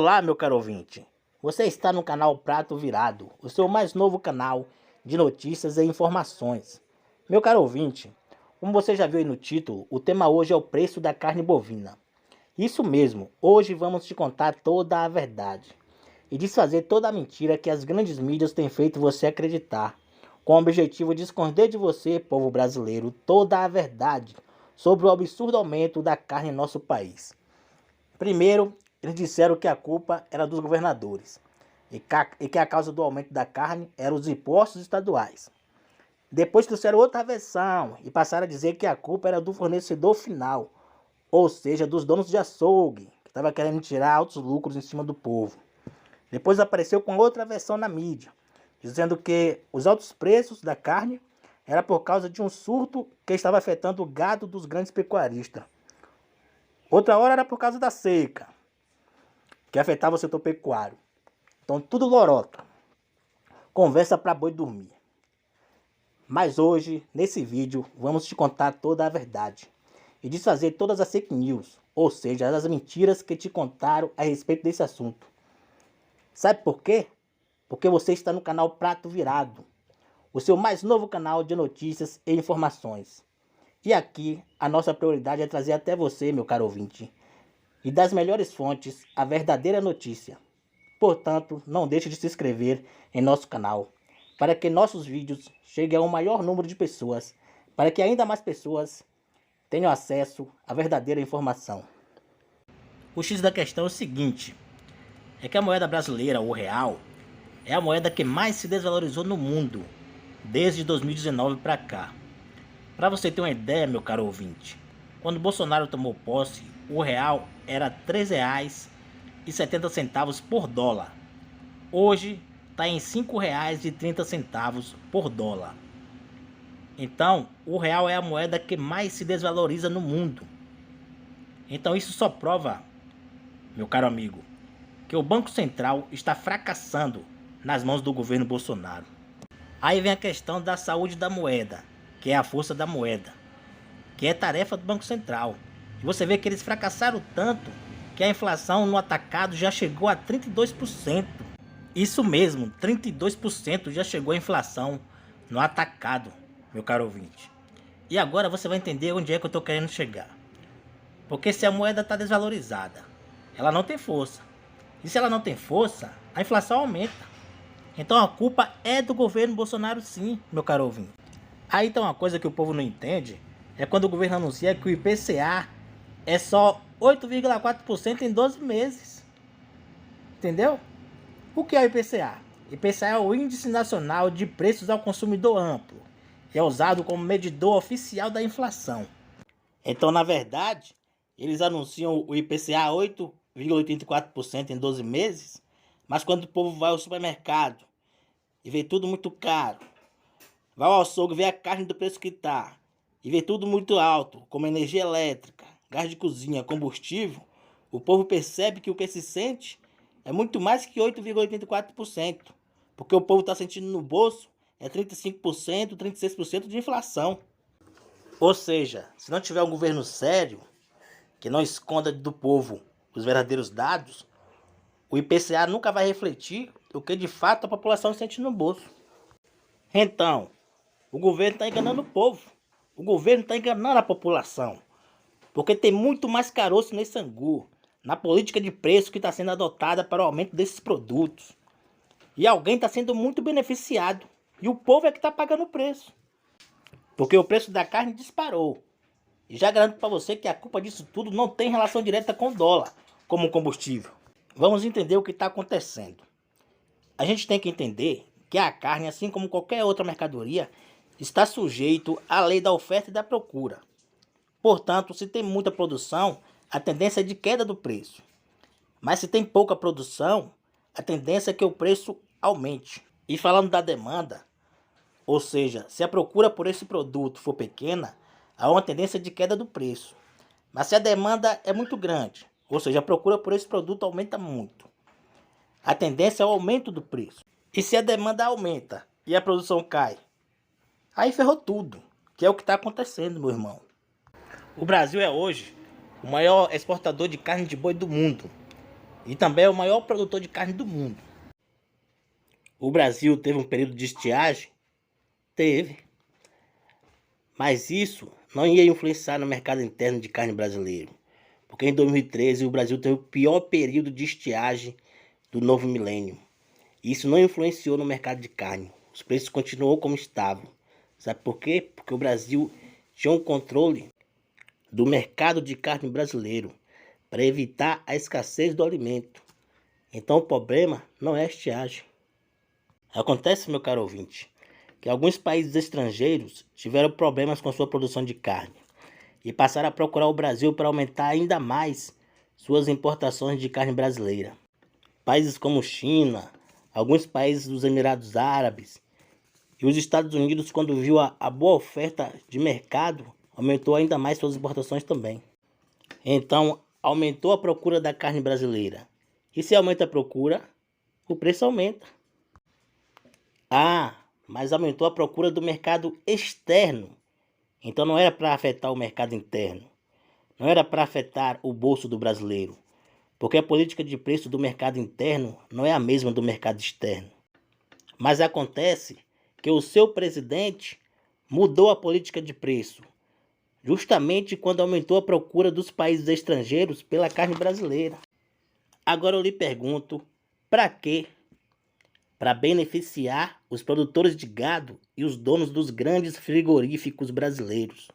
Olá, meu caro ouvinte. Você está no canal Prato Virado, o seu mais novo canal de notícias e informações. Meu caro ouvinte, como você já viu aí no título, o tema hoje é o preço da carne bovina. Isso mesmo, hoje vamos te contar toda a verdade e desfazer toda a mentira que as grandes mídias têm feito você acreditar, com o objetivo de esconder de você, povo brasileiro, toda a verdade sobre o absurdo aumento da carne em nosso país. Primeiro, eles disseram que a culpa era dos governadores e que a causa do aumento da carne eram os impostos estaduais. Depois trouxeram outra versão e passaram a dizer que a culpa era do fornecedor final, ou seja, dos donos de açougue, que estava querendo tirar altos lucros em cima do povo. Depois apareceu com outra versão na mídia, dizendo que os altos preços da carne era por causa de um surto que estava afetando o gado dos grandes pecuaristas. Outra hora era por causa da seca, que afetava o setor pecuário. Então tudo lorota. Conversa para boi dormir. Mas hoje, nesse vídeo, vamos te contar toda a verdade e desfazer todas as fake news, ou seja, as mentiras que te contaram a respeito desse assunto. Sabe por quê? Porque você está no canal Prato Virado, o seu mais novo canal de notícias e informações. E aqui, a nossa prioridade é trazer até você, meu caro ouvinte, e das melhores fontes, a verdadeira notícia. Portanto, não deixe de se inscrever em nosso canal, para que nossos vídeos cheguem a um maior número de pessoas, para que ainda mais pessoas tenham acesso à verdadeira informação. O X da questão é o seguinte, é que a moeda brasileira, o real, é a moeda que mais se desvalorizou no mundo, desde 2019 para cá. Para você ter uma ideia, meu caro ouvinte, quando Bolsonaro tomou posse, o real era R$ 3,70 por dólar. Hoje está em R$ 5,30 por dólar. Então, o real é a moeda que mais se desvaloriza no mundo. Então isso só prova, meu caro amigo, que o Banco Central está fracassando nas mãos do governo Bolsonaro. Aí vem a questão da saúde da moeda, que é a força da moeda, que é tarefa do Banco Central. E você vê que eles fracassaram tanto que a inflação no atacado já chegou a 32%. Isso mesmo, 32% já chegou a inflação no atacado, meu caro ouvinte. E agora você vai entender onde é que eu estou querendo chegar. Porque se a moeda está desvalorizada, ela não tem força. E se ela não tem força, a inflação aumenta. Então a culpa é do governo Bolsonaro sim, meu caro ouvinte. Aí então uma coisa que o povo não entende é quando o governo anuncia que o IPCA é só 8,4% em 12 meses. Entendeu? O que é o IPCA? IPCA é o Índice Nacional de Preços ao Consumidor Amplo e é usado como medidor oficial da inflação. Então, na verdade, eles anunciam o IPCA 8,84% em 12 meses, mas quando o povo vai ao supermercado e vê tudo muito caro, vai ao açougue e vê a carne do preço que está, e vê tudo muito alto, como energia elétrica, gás de cozinha, combustível, o povo percebe que o que se sente é muito mais que 8,84%, porque o povo está sentindo no bolso é 35%, 36% de inflação. Ou seja, se não tiver um governo sério, que não esconda do povo os verdadeiros dados, o IPCA nunca vai refletir o que de fato a população sente no bolso. Então, o governo está enganando o povo. O governo está enganando a população. Porque tem muito mais caroço nesse angu, na política de preço que está sendo adotada para o aumento desses produtos. E alguém está sendo muito beneficiado. E o povo é que está pagando o preço. Porque o preço da carne disparou. E já garanto para você que a culpa disso tudo não tem relação direta com o dólar, como o combustível. Vamos entender o que está acontecendo. A gente tem que entender que a carne, assim como qualquer outra mercadoria, está sujeito à lei da oferta e da procura. Portanto, se tem muita produção, a tendência é de queda do preço. Mas se tem pouca produção, a tendência é que o preço aumente. E falando da demanda, ou seja, se a procura por esse produto for pequena, há uma tendência de queda do preço. Mas se a demanda é muito grande, ou seja, a procura por esse produto aumenta muito, a tendência é o aumento do preço. E se a demanda aumenta e a produção cai, aí ferrou tudo, que é o que está acontecendo, meu irmão. O Brasil é hoje o maior exportador de carne de boi do mundo. e também é o maior produtor de carne do mundo. O Brasil teve um período de estiagem? Teve. Mas isso não ia influenciar no mercado interno de carne brasileiro. Porque em 2013 o Brasil teve o pior período de estiagem do novo milênio. Isso não influenciou no mercado de carne. Os preços continuou como estavam. Sabe por quê? Porque o Brasil tinha um controle do mercado de carne brasileiro para evitar a escassez do alimento. Então o problema não é a estiagem. Acontece, meu caro ouvinte, que alguns países estrangeiros tiveram problemas com sua produção de carne e passaram a procurar o Brasil para aumentar ainda mais suas importações de carne brasileira. Países como China, alguns países dos Emirados Árabes e os Estados Unidos, quando viu a boa oferta de mercado, aumentou ainda mais suas importações também. Então, aumentou a procura da carne brasileira. E se aumenta a procura, o preço aumenta. Mas aumentou a procura do mercado externo. Então não era para afetar o mercado interno. Não era para afetar o bolso do brasileiro. Porque a política de preço do mercado interno não é a mesma do mercado externo. Mas acontece que o seu presidente mudou a política de preço, justamente quando aumentou a procura dos países estrangeiros pela carne brasileira. Agora eu lhe pergunto, para quê? Para beneficiar os produtores de gado e os donos dos grandes frigoríficos brasileiros.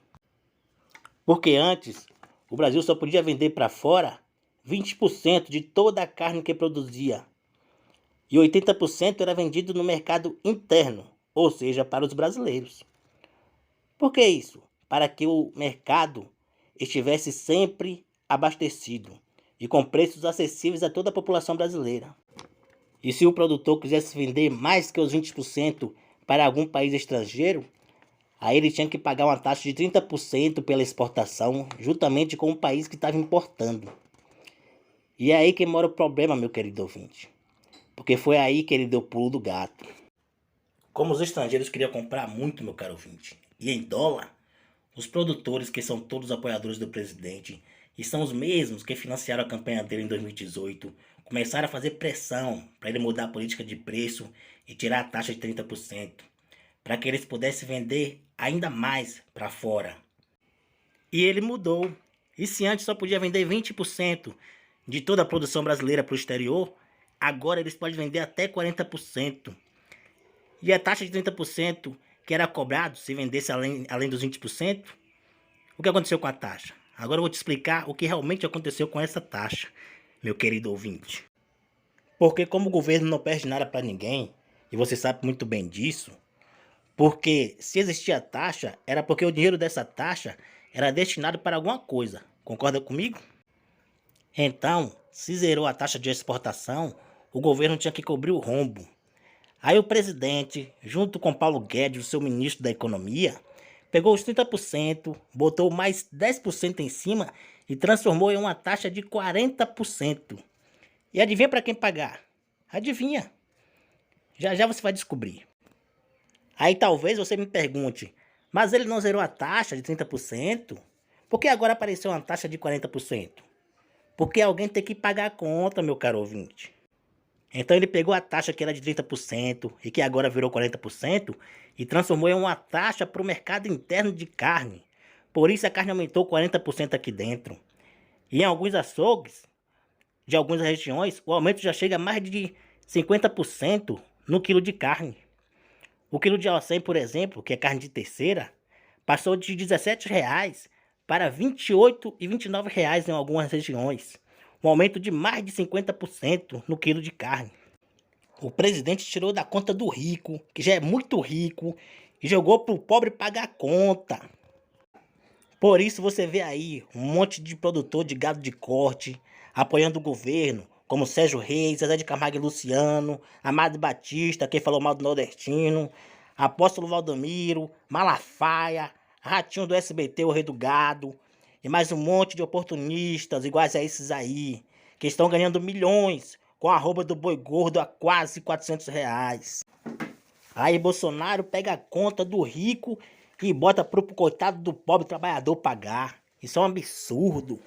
Porque antes, o Brasil só podia vender para fora 20% de toda a carne que produzia. E 80% era vendido no mercado interno, ou seja, para os brasileiros. Por que isso? Para que o mercado estivesse sempre abastecido e com preços acessíveis a toda a população brasileira. E se o produtor quisesse vender mais que os 20% para algum país estrangeiro, aí ele tinha que pagar uma taxa de 30% pela exportação, juntamente com o país que estava importando. E é aí que mora o problema, meu querido ouvinte. Porque foi aí que ele deu o pulo do gato. Como os estrangeiros queriam comprar muito, meu caro ouvinte, e em dólar, os produtores, que são todos apoiadores do presidente, e são os mesmos que financiaram a campanha dele em 2018, começaram a fazer pressão para ele mudar a política de preço e tirar a taxa de 30%, para que eles pudessem vender ainda mais para fora. E ele mudou. E se antes só podia vender 20% de toda a produção brasileira para o exterior, agora eles podem vender até 40%. E a taxa de 30% que era cobrado se vendesse além dos 20%, o que aconteceu com a taxa? Agora eu vou te explicar o que realmente aconteceu com essa taxa, meu querido ouvinte. Porque como o governo não perde nada para ninguém, e você sabe muito bem disso, porque se existia taxa, era porque o dinheiro dessa taxa era destinado para alguma coisa. Concorda comigo? Então, se zerou a taxa de exportação, o governo tinha que cobrir o rombo. Aí o presidente, junto com Paulo Guedes, o seu ministro da Economia, pegou os 30%, botou mais 10% em cima e transformou em uma taxa de 40%. E adivinha para quem pagar? Adivinha. Já já você vai descobrir. Aí talvez você me pergunte, mas ele não zerou a taxa de 30%? Por que agora apareceu uma taxa de 40%? Porque alguém tem que pagar a conta, meu caro ouvinte. Então ele pegou a taxa que era de 30% e que agora virou 40% e transformou em uma taxa para o mercado interno de carne. Por isso a carne aumentou 40% aqui dentro. E em alguns açougues de algumas regiões, o aumento já chega a mais de 50% no quilo de carne. O quilo de alcém, por exemplo, que é carne de terceira, passou de R$17 para R$28 e R$29 em algumas regiões. Um aumento de mais de 50% no quilo de carne. O presidente tirou da conta do rico, que já é muito rico, e jogou para o pobre pagar a conta. Por isso você vê aí um monte de produtor de gado de corte apoiando o governo, como Sérgio Reis, Zezé de Camargo e Luciano, Amado Batista, quem falou mal do nordestino, Apóstolo Valdomiro, Malafaia, Ratinho do SBT, o Rei do Gado, e mais um monte de oportunistas iguais a esses aí, que estão ganhando milhões com a arroba do boi gordo a quase R$400. Aí Bolsonaro pega a conta do rico e bota pro coitado do pobre trabalhador pagar. Isso é um absurdo.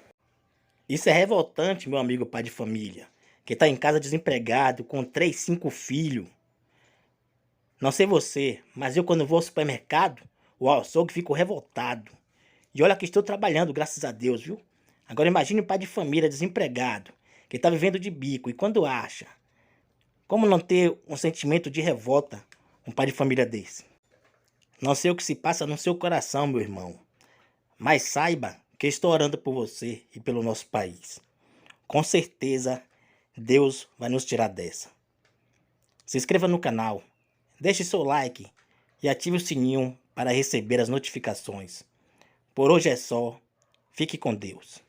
Isso é revoltante, meu amigo pai de família, que está em casa desempregado, com 3, 5 filhos. Não sei você, mas eu quando vou ao supermercado, o açougue fico revoltado. E olha que estou trabalhando, graças a Deus, viu? Agora imagine um pai de família desempregado, que está vivendo de bico, e quando acha, como não ter um sentimento de revolta, um pai de família desse? Não sei o que se passa no seu coração, meu irmão, mas saiba que estou orando por você e pelo nosso país. Com certeza, Deus vai nos tirar dessa. Se inscreva no canal, deixe seu like e ative o sininho para receber as notificações. Por hoje é só. Fique com Deus.